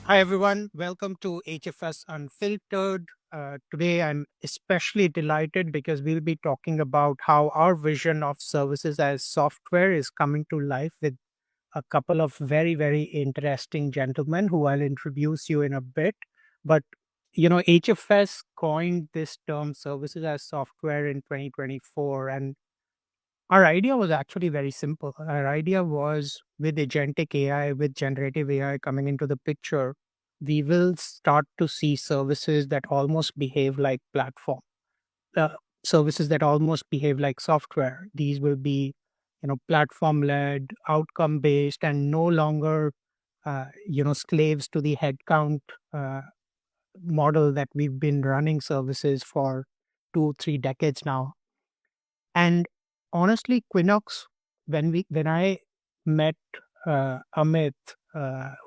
Hi, everyone. Welcome to HFS Unfiltered. Today, I'm especially delighted because we'll be talking about how our vision of services as software is coming to life with a couple of very, very interesting gentlemen who I'll introduce you in a bit. But, HFS coined this term services as software in 2024. And our idea was actually very simple. Our idea was with agentic AI, with generative AI coming into the picture, we will start to see services that almost behave like platform, uh, services that almost behave like software. These will be, platform led, outcome based, and no longer, slaves to the headcount uh, model that we've been running services for 2, 3 decades now. And honestly, Quinnox, when I met Amit,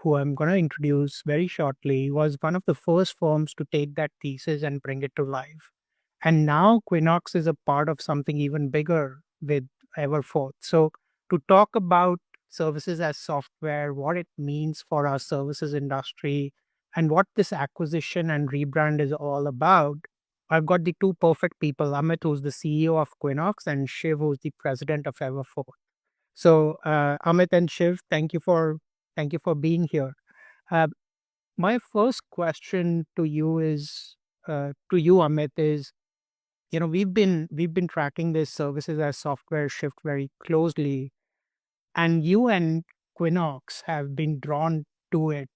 who I'm going to introduce very shortly, was one of the first firms to take that thesis and bring it to life. And now Quinnox is a part of something even bigger with Everforth. So to talk about services as software, what it means for our services industry, and what this acquisition and rebrand is all about, I've got the two perfect people, Amit, who's the CEO of Quinnox, and Shiv, who's the president of Everforth. So, Amit and Shiv, thank you for being here. Uh, my first question to you is, Amit, is we've been tracking this services as software shift very closely, and you and Quinnox have been drawn to it.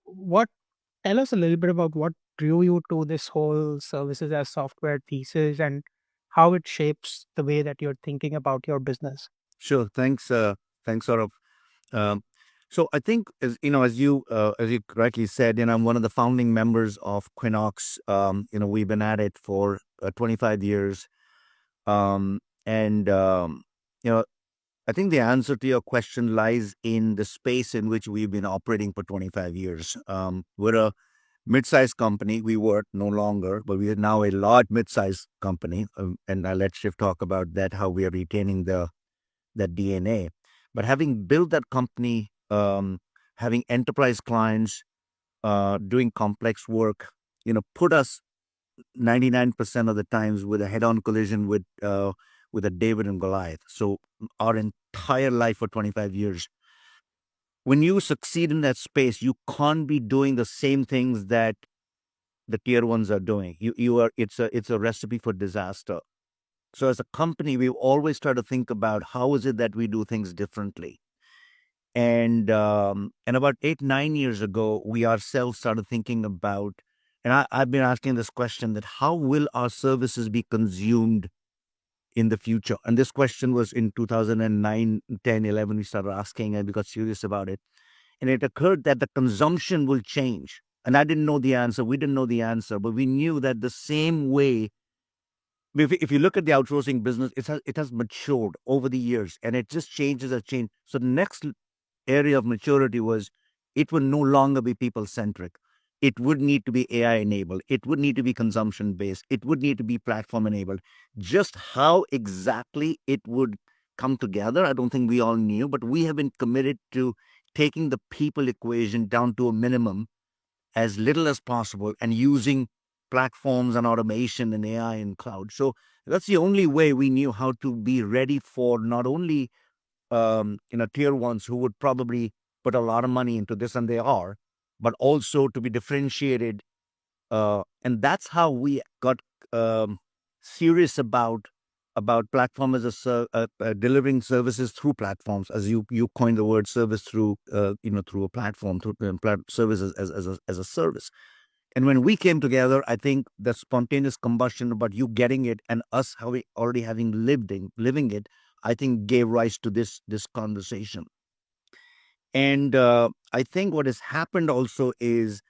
What Tell us a little bit about what drew you to this whole services as software thesis and how it shapes the way that you're thinking about your business. Sure. Thanks, Saurabh. Um, so I think, as you correctly said, I'm one of the founding members of Quinnox. We've been at it for 25 years, and you know, I think the answer to your question lies in the space in which we've been operating for 25 years. We're a mid-sized company. We were no longer, but we are now a large mid-sized company, and I'll let Shiv talk about that, how we are retaining that DNA. But having built that company, having enterprise clients, doing complex work, put us 99% of the times with a head-on collision with a David and Goliath. So our entire life for 25 years, when you succeed in that space, you can't be doing the same things that the tier ones are doing. You are it's a recipe for disaster. So as a company, we've always tried to think about how is it that we do things differently. And about 8, 9 years ago, we ourselves started thinking about, and I've been asking this question, that how will our services be consumed in the future? And this question was in 2009, 10, 11. We started asking, and we got serious about it. And it occurred that the consumption will change. And I didn't know the answer. We didn't know the answer, but we knew that the same way, if you look at the outsourcing business, it has matured over the years, and it just changes a change. So the next area of maturity was, it would no longer be people centric. It would need to be AI enabled. It would need to be consumption based. It would need to be platform enabled. Just how exactly it would come together, I don't think we all knew, but we have been committed to taking the people equation down to a minimum, as little as possible, and using platforms and automation and AI and cloud. So that's the only way we knew how to be ready for not only tier ones who would probably put a lot of money into this, and they are, but also to be differentiated. And that's how we got serious about platform as delivering services through platforms, as you coined the word service, through a platform, through services as a service. And when we came together, I think the spontaneous combustion about you getting it and us already having living it, I think gave rise to this conversation. And I think what has happened also is,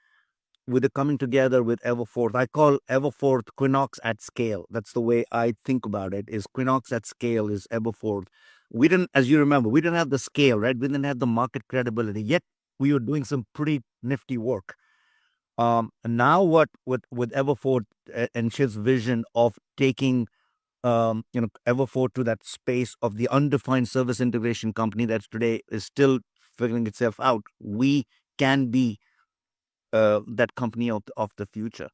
with the coming together with Everforth, I call Everforth Quinnox at scale. That's the way I think about it. Is Quinnox at scale is Everforth. We didn't, as you remember, we didn't have the scale, right? We didn't have the market credibility. Yet we were doing some pretty nifty work. And now what with Everforth and Shiv's vision of taking Everforth to that space of the undefined service integration company that today is still figuring itself out. We can be that company of the future.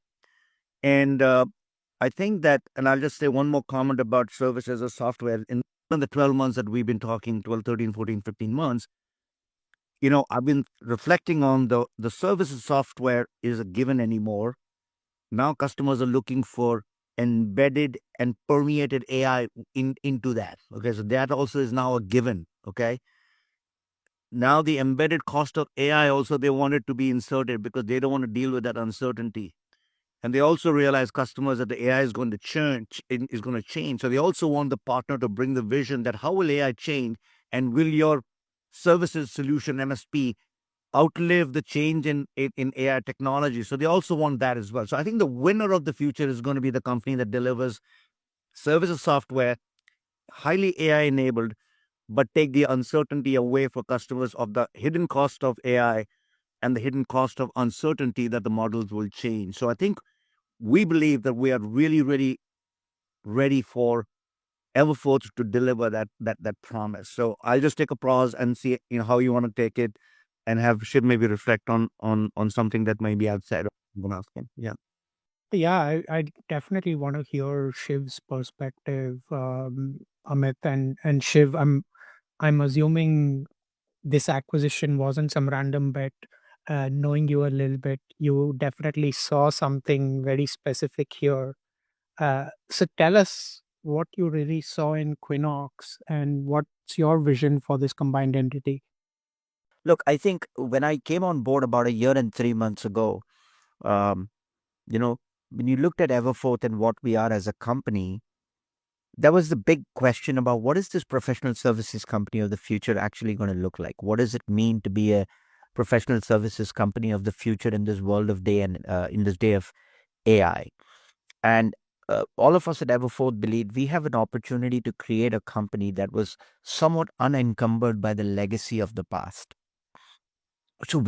And I think that, and I'll just say one more comment about service as a software. In the 12 months that we've been talking, 12, 13, 14, 15 months, I've been reflecting on the services software is a given anymore. Now customers are looking for embedded and permeated AI into that. Okay, so that also is now a given. Okay, now the embedded cost of AI also they want it to be inserted because they don't want to deal with that uncertainty. And they also realize customers that the AI is going to is going to change. So they also want the partner to bring the vision that how will AI change, and will your services solution MSP outlive the change in AI technology. So they also want that as well. So I think the winner of the future is going to be the company that delivers services software, highly AI enabled, but take the uncertainty away for customers of the hidden cost of AI and the hidden cost of uncertainty that the models will change. So I think we believe that we are really, really ready for Everforth to deliver that promise. So I'll just take a pause and see how you want to take it, and have Shiv maybe reflect on something that may be outside of what I'm asking. Yeah. Yeah, I definitely want to hear Shiv's perspective, Amit and Shiv. I'm assuming this acquisition wasn't some random bet. Knowing you a little bit, you definitely saw something very specific here. So tell us what you really saw in Quinox and what's your vision for this combined entity. Look, I think when I came on board about a year and 3 months ago, um, you know, when you looked at Everforth and what we are as a company, there was the big question about what is this professional services company of the future actually going to look like? What does it mean to be a professional services company of the future in this world of day and in this day of AI? And all of us at Everforth believed we have an opportunity to create a company that was somewhat unencumbered by the legacy of the past. So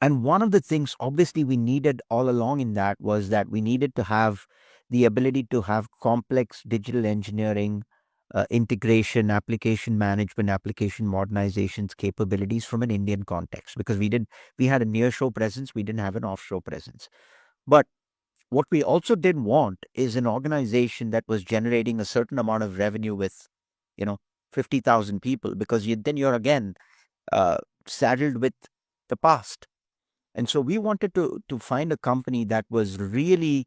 and one of the things obviously we needed all along in that was that we needed to have the ability to have complex digital engineering, integration, application management, application modernizations capabilities from an Indian context, because we had a nearshore presence, we didn't have an offshore presence. But what we also didn't want is an organization that was generating a certain amount of revenue with, you know 50,000 people, because then you're again uh, saddled with the past. And so we wanted to find a company that was really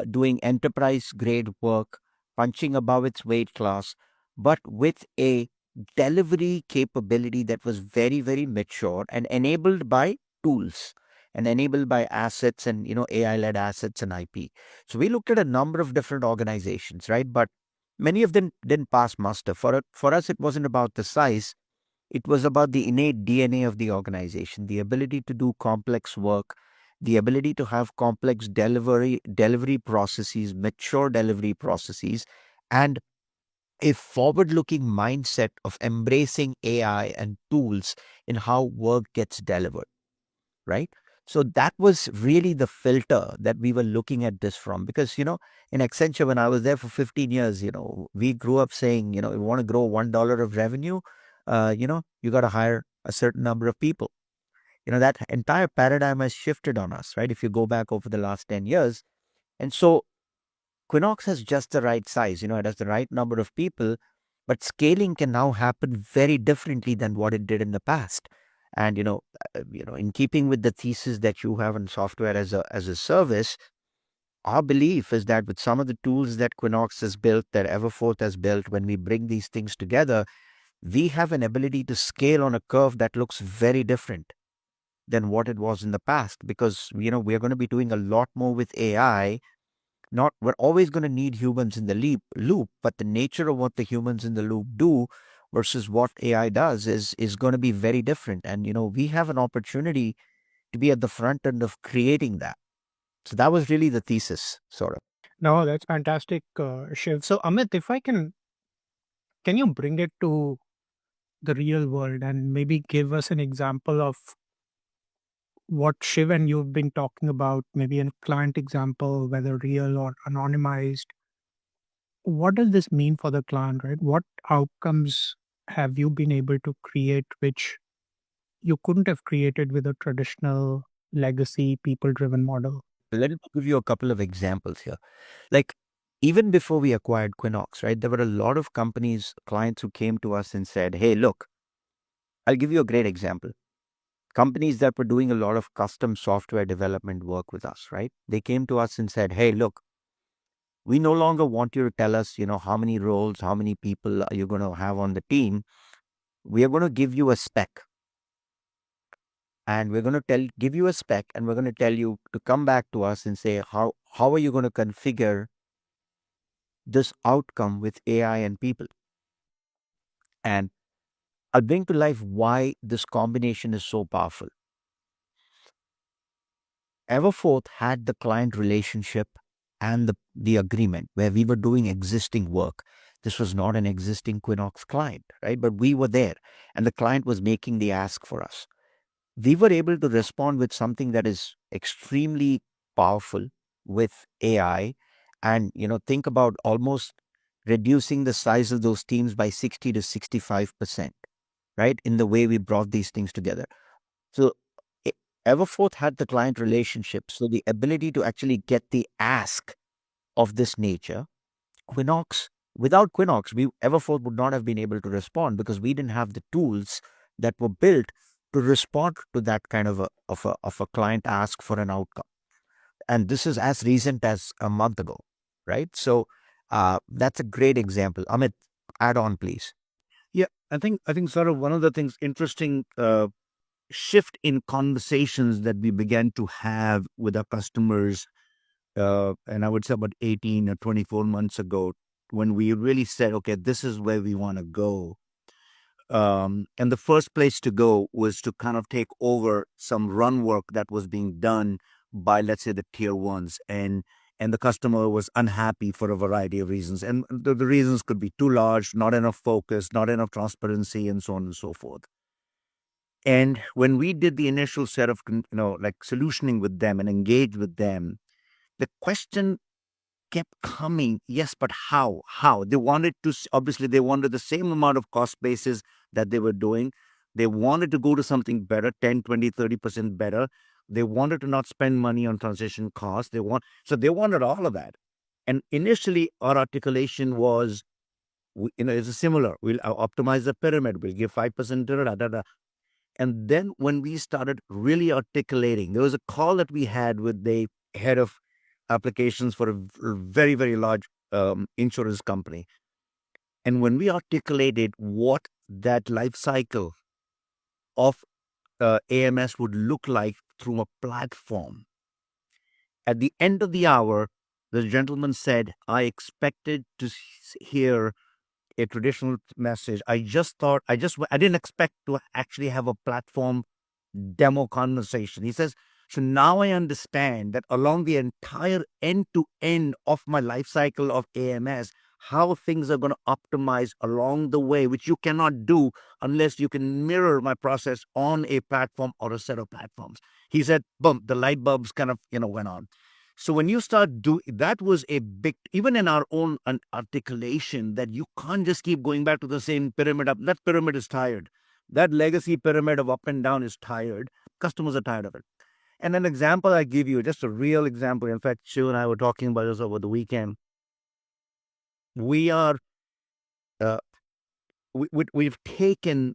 doing enterprise grade work, punching above its weight class, but with a delivery capability that was very, very mature and enabled by tools and enabled by assets and AI led assets and IP. So we looked at a number of different organizations, right? But many of them didn't pass muster. For us, it wasn't about the size, it was about the innate DNA of the organization, the ability to do complex work, the ability to have complex delivery processes, mature delivery processes, and a forward-looking mindset of embracing AI and tools in how work gets delivered, right? So that was really the filter that we were looking at this from. Because, in Accenture, when I was there for 15 years, we grew up saying, you want to grow $1 of revenue, you got to hire a certain number of people. That entire paradigm has shifted on us, right? If you go back over the last 10 years. And so Quinox has just the right size, it has the right number of people, but scaling can now happen very differently than what it did in the past. And in keeping with the thesis that you have in software as a service, our belief is that with some of the tools that Quinox has built, that Everforth has built, when we bring these things together, we have an ability to scale on a curve that looks very different than what it was in the past, because we're going to be doing a lot more with AI. Not We're always going to need humans in the loop, but the nature of what the humans in the loop do versus what AI does is going to be very different. And we have an opportunity to be at the front end of creating that. So that was really the thesis, sort of. No, that's fantastic, Shiv. So Amit, if I can you bring it to the real world and maybe give us an example of what Shiv and you've been talking about, maybe a client example, whether real or anonymized. What does this mean for the client, right? What outcomes have you been able to create which you couldn't have created with a traditional legacy people-driven model? Let me give you a couple of examples here. Like, even before we acquired Quinnox, right, there were a lot of companies, clients who came to us and said, hey, look, I'll give you a great example. Companies that were doing a lot of custom software development work with us, right? They came to us and said, hey, look, we no longer want you to tell us, how many roles, how many people are you going to have on the team. We are going to give you a spec, and we're going to give you a spec, and we're going to tell you to come back to us and say, how are you going to configure this outcome with AI and people? And I'll bring to life why this combination is so powerful. Everforth had the client relationship and the agreement where we were doing existing work. This was not an existing Quinnox client, right? But we were there, and the client was making the ask for us. We were able to respond with something that is extremely powerful with AI, and think about almost reducing the size of those teams by 60 to 65%, right, in the way we brought these things together. So e- Everforth had the client relationship, so the ability to actually get the ask of this nature. Quinnox, without Quinnox, Everforth would not have been able to respond because we didn't have the tools that were built to respond to that kind of a client ask for an outcome. And this is as recent as a month ago, right? So that's a great example. Amit, add on, please. Yeah, I think sort of one of the things interesting shift in conversations that we began to have with our customers, and I would say about 18 or 24 months ago, when we really said, okay, this is where we want to go. And the first place to go was to kind of take over some run work that was being done by, let's say, the tier ones, and the customer was unhappy for a variety of reasons, and the reasons could be too large, not enough focus, not enough transparency, and so on and so forth. And when we did the initial set of like solutioning with them and engaged with them, the question kept coming, yes, but how they wanted to obviously they wanted the same amount of cost basis that they were doing. They wanted to go to something better, 10, 20, 30% better. They wanted to not spend money on transition costs. They wanted all of that. And initially our articulation was, it's a similar, we'll optimize the pyramid, we'll give 5%, da, da, da, da. And then when we started really articulating, there was a call that we had with the head of applications for a very, very large insurance company. And when we articulated what that life cycle of AMS would look like through a platform, at the end of the hour, the gentleman said, I expected to hear a traditional message. I didn't expect to actually have a platform demo conversation. He says, so now I understand that along the entire end to end of my life cycle of AMS, how things are going to optimize along the way, which you cannot do unless you can mirror my process on a platform or a set of platforms. He said, boom, the light bulbs kind of, went on. So when you start doing that, was a big, even in our own articulation, that you can't just keep going back to the same pyramid up. That pyramid is tired. That legacy pyramid of up and down is tired. Customers are tired of it. And an example I give you, just a real example. In fact, Shiv and I were talking about this over the weekend. We are, uh, we've taken,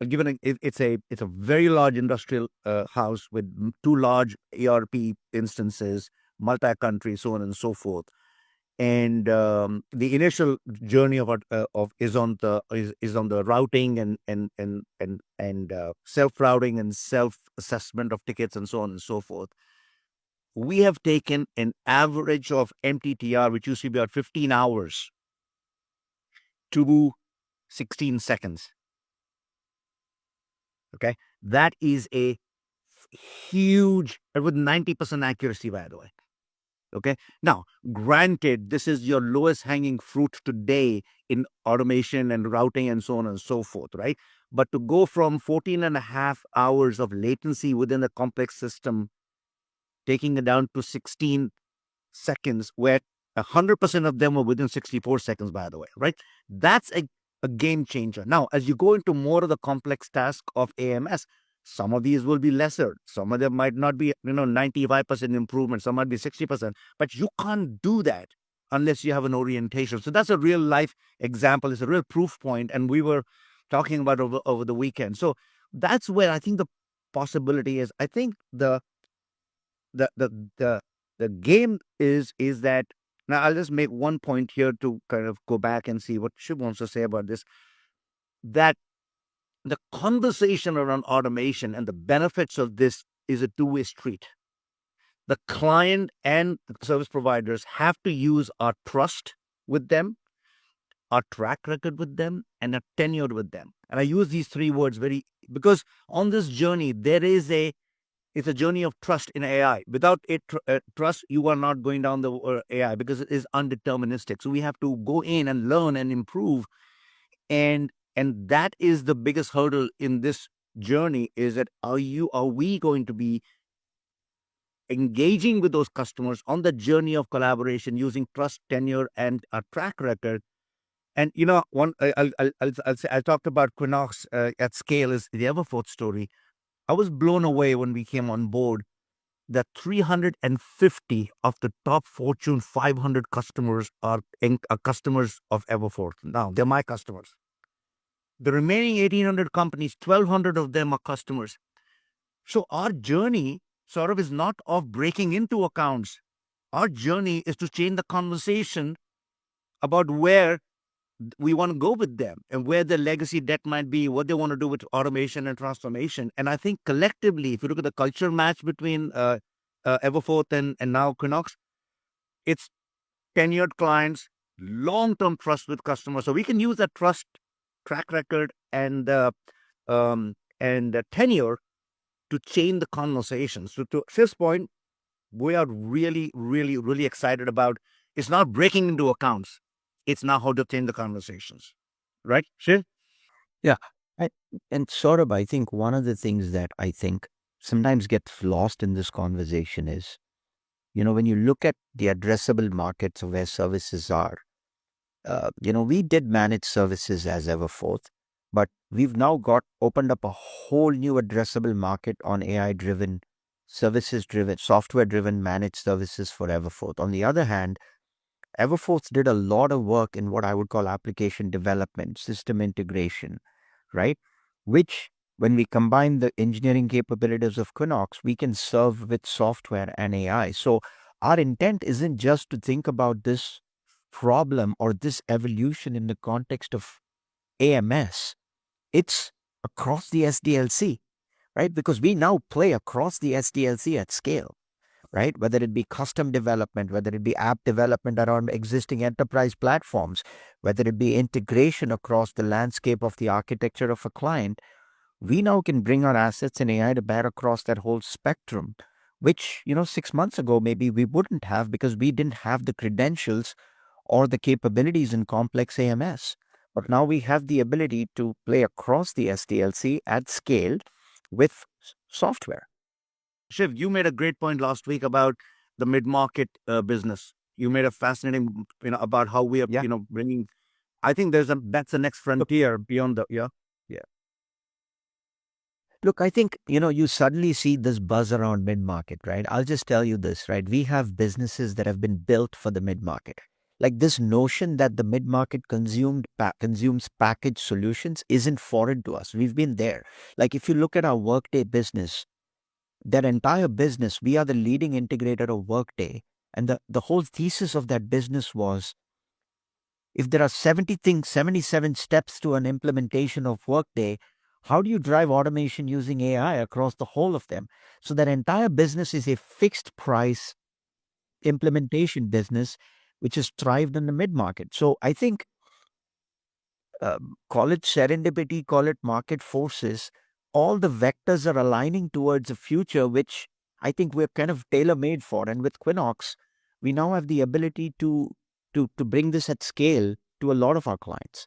it's a very large industrial house with two large ERP instances, multi-country, so on and so forth. And the initial journey of is on the routing and self routing and self assessment of tickets and so on and so forth. We have taken an average of MTTR, which used to be about 15 hours, to 16 seconds. Okay, that is a huge, with 90% accuracy, by the way. Okay. Now, granted, this is your lowest hanging fruit today in automation and routing and so on and so forth, right? But to go from 14 and a half hours of latency within a complex system, taking it down to 16 seconds, where 100% of them were within 64 seconds, by the way, right? That's a game changer. Now, as you go into more of the complex task of AMS, Some of these will be lesser. Some of them might not be, 95% improvement. Some might be 60%. But you can't do that unless you have an orientation. So that's a real life example. It's a real proof point. And we were talking about over the weekend. So that's where I think the possibility is. I think the the the the game is that now I'll just make one point here to kind of go back and see what Shiv wants to say about this. That the conversation around automation and the benefits of this is a two-way street. The client and the service providers have to use our trust with them, our track record with them, and our tenure with them. And I use these three words very because on this journey there is it's a journey of trust in AI. Without trust, you are not going down the AI because it is undeterministic. So we have to go in and learn and improve, and that is the biggest hurdle in this journey. Is that are we going to be engaging with those customers on the journey of collaboration using trust, tenure, and a track record? And one I'll say I talked about Quinnox at scale is the Everforth story. I was blown away when we came on board that 350 of the top Fortune 500 customers are customers of Everforth. Now, they're my customers. The remaining 1,800 companies, 1,200 of them are customers. So our journey sort of is not of breaking into accounts. Our journey is to change the conversation about where we want to go with them and where the legacy debt might be, what they want to do with automation and transformation. And I think collectively, if you look at the culture match between Everforth and now Quinnox, it's tenured clients, long-term trust with customers. So we can use that trust, track record, and tenure to change the conversation. So to Shiv's point, we are really, really, really excited about. It's not breaking into accounts. It's now how to change the conversations, right, Shiv? Yeah. I, and Saurabh, I think one of the things that I think sometimes gets lost in this conversation is, when you look at the addressable markets of where services are, we did manage services as Everforth, but we've now got opened up a whole new addressable market on AI driven, services driven, software driven managed services for Everforth. On the other hand, Everforth did a lot of work in what I would call application development, system integration, right? Which, when we combine the engineering capabilities of Quinnox, we can serve with software and AI. So our intent isn't just to think about this problem or this evolution in the context of AMS. It's across the SDLC, right? Because we now play across the SDLC at scale, right? Whether it be custom development, whether it be app development around existing enterprise platforms, whether it be integration across the landscape of the architecture of a client, we now can bring our assets in AI to bear across that whole spectrum, which, 6 months ago, maybe we wouldn't have because we didn't have the credentials or the capabilities in complex AMS. But now we have the ability to play across the SDLC at scale with software. Shiv, you made a great point last week about the mid-market business. You made a fascinating, about how we are, Yeah. bringing. I think that's the next frontier beyond the yeah. Look, I think, you suddenly see this buzz around mid market, right? I'll just tell you this, right? We have businesses that have been built for the mid market. Like this notion that the mid market consumes packaged solutions isn't foreign to us. We've been there. Like if you look at our Workday business, that entire business, we are the leading integrator of Workday. And the whole thesis of that business was if there are 77 steps to an implementation of Workday, how do you drive automation using AI across the whole of them? So that entire business is a fixed price implementation business, which has thrived in the mid market. So I think, call it serendipity, call it market forces, all the vectors are aligning towards a future which I think we're kind of tailor made for. And with Quinnox, we now have the ability to bring this at scale to a lot of our clients.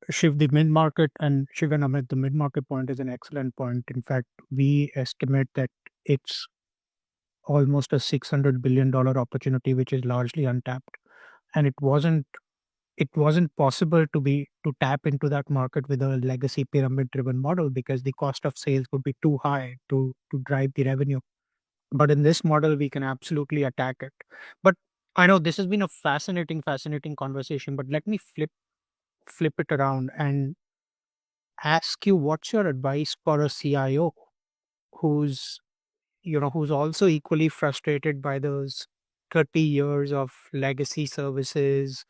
Shiv, the mid market, and Shiv and Amit, the mid market point is an excellent point. In fact, we estimate that it's almost a $600 billion opportunity, which is largely untapped. And it wasn't it wasn't possible to tap into that market with a legacy pyramid driven model because the cost of sales would be too high to drive the revenue. But in this model, we can absolutely attack it. But I know this has been a fascinating conversation, but let me flip it around and ask you, what's your advice for a CIO who's who's also equally frustrated by those 30 years of legacy services,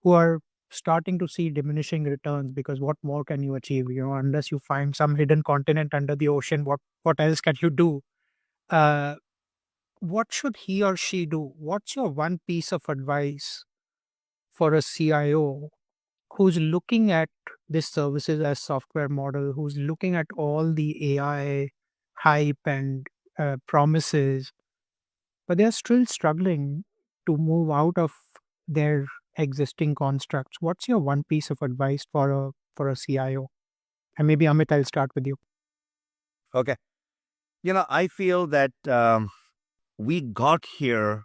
who are starting to see diminishing returns because what more can you achieve, unless you find some hidden continent under the ocean, what else can you do? uh what should he or she do? What's your one piece of advice for a CIO who's looking at this services as software model, who's looking at all the AI hype and promises, but they're still struggling to move out of their existing constructs? What's your one piece of advice for a CIO? And maybe Amit, I'll start with you. Okay. I feel that we got here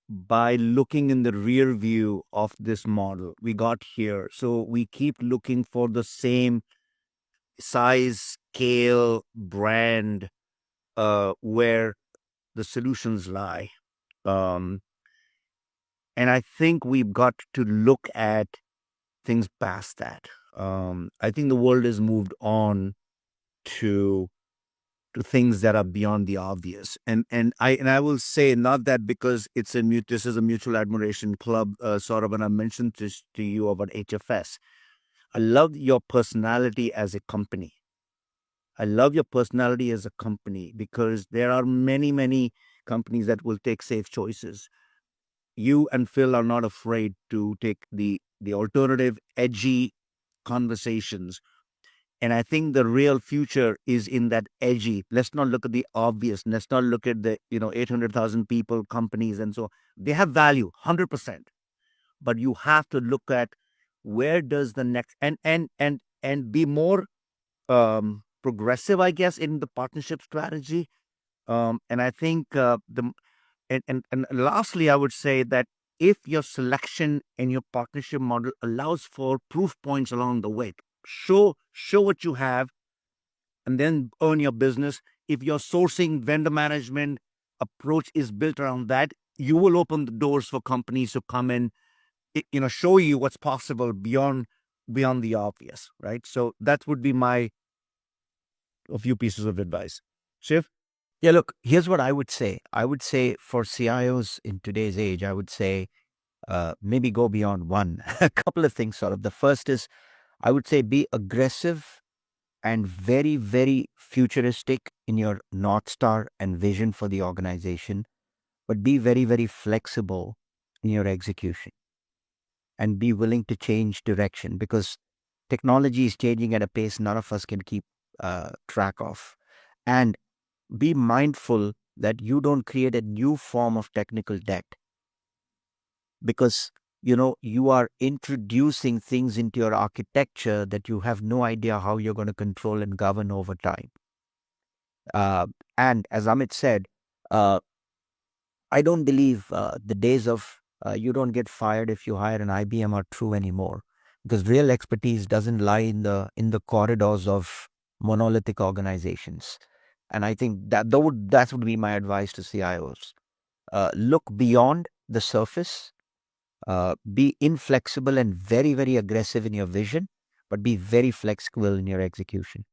by looking in the rear view of this model. We got here. So we keep looking for the same size, scale, brand, where the solutions lie. Um, and I think we've got to look at things past that. I think the world has moved on to things that are beyond the obvious. And I will say, not that because this is a mutual admiration club, sort of, and I mentioned this to you about HFS. I love your personality as a company. I love your personality as a company because there are many companies that will take safe choices. You and Phil are not afraid to take the alternative, edgy conversations. And I think the real future is in that edgy. Let's not look at the obvious. Let's not look at the 800,000 people companies and so they have value 100%. But you have to look at where does the next and be more progressive, I guess, in the partnership strategy. And I think the and lastly, I would say that if your selection and your partnership model allows for proof points along the way, show what you have, and then earn your business. If your sourcing vendor management approach is built around that, you will open the doors for companies to come in, show you what's possible beyond the obvious, right? So that would be my a few pieces of advice. Shiv? Yeah, look, here's what I would say. I would say for CIOs in today's age, I would say maybe go beyond one. A couple of things, sort of. The first is I would say be aggressive and very futuristic in your North Star and vision for the organization, but be very flexible in your execution and be willing to change direction because technology is changing at a pace none of us can keep track of. And be mindful that you don't create a new form of technical debt because you are introducing things into your architecture that you have no idea how you're going to control and govern over time. And as Amit said, uh, I don't believe the days of you don't get fired if you hire an IBM are true anymore, because real expertise doesn't lie in the corridors of monolithic organizations. And I think that would be my advice to CIOs. Look beyond the surface, be inflexible and very aggressive in your vision, but be very flexible in your execution.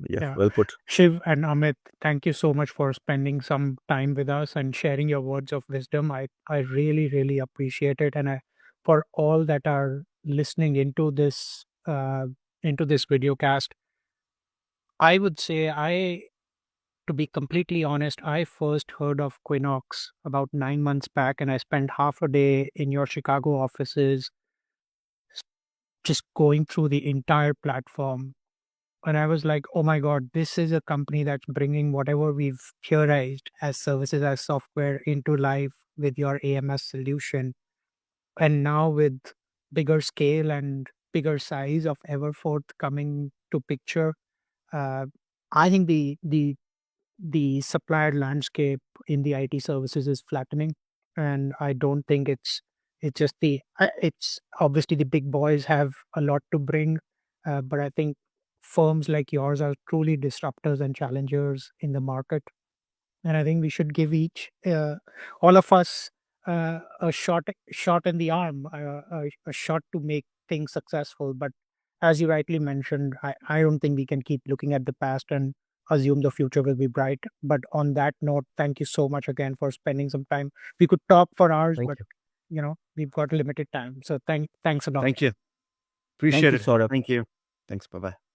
Yeah, Yeah. well put. Shiv and Amit, thank you so much for spending some time with us and sharing your words of wisdom. I really appreciate it. And for all that are listening into this video cast, I would say, to be completely honest, I first heard of Quinnox about 9 months back, and I spent half a day in your Chicago offices just going through the entire platform. And I was like, oh my God, this is a company that's bringing whatever we've theorized as services as software into life with your AMS solution. And now with bigger scale and bigger size of Everforth coming to picture, uh, I think the supplier landscape in the IT services is flattening, and I don't think It's just it's obviously the big boys have a lot to bring, but I think firms like yours are truly disruptors and challengers in the market. And I think we should give all of us, a shot in the arm, a shot to make things successful. But as you rightly mentioned, I don't think we can keep looking at the past and assume the future will be bright. But on that note, thank you so much again for spending some time. We could talk for hours, Thank but you. we've got limited time. So thanks a lot. Thank you. Thank Appreciate you, it. Saurabh. Thank you. Thanks. Bye bye.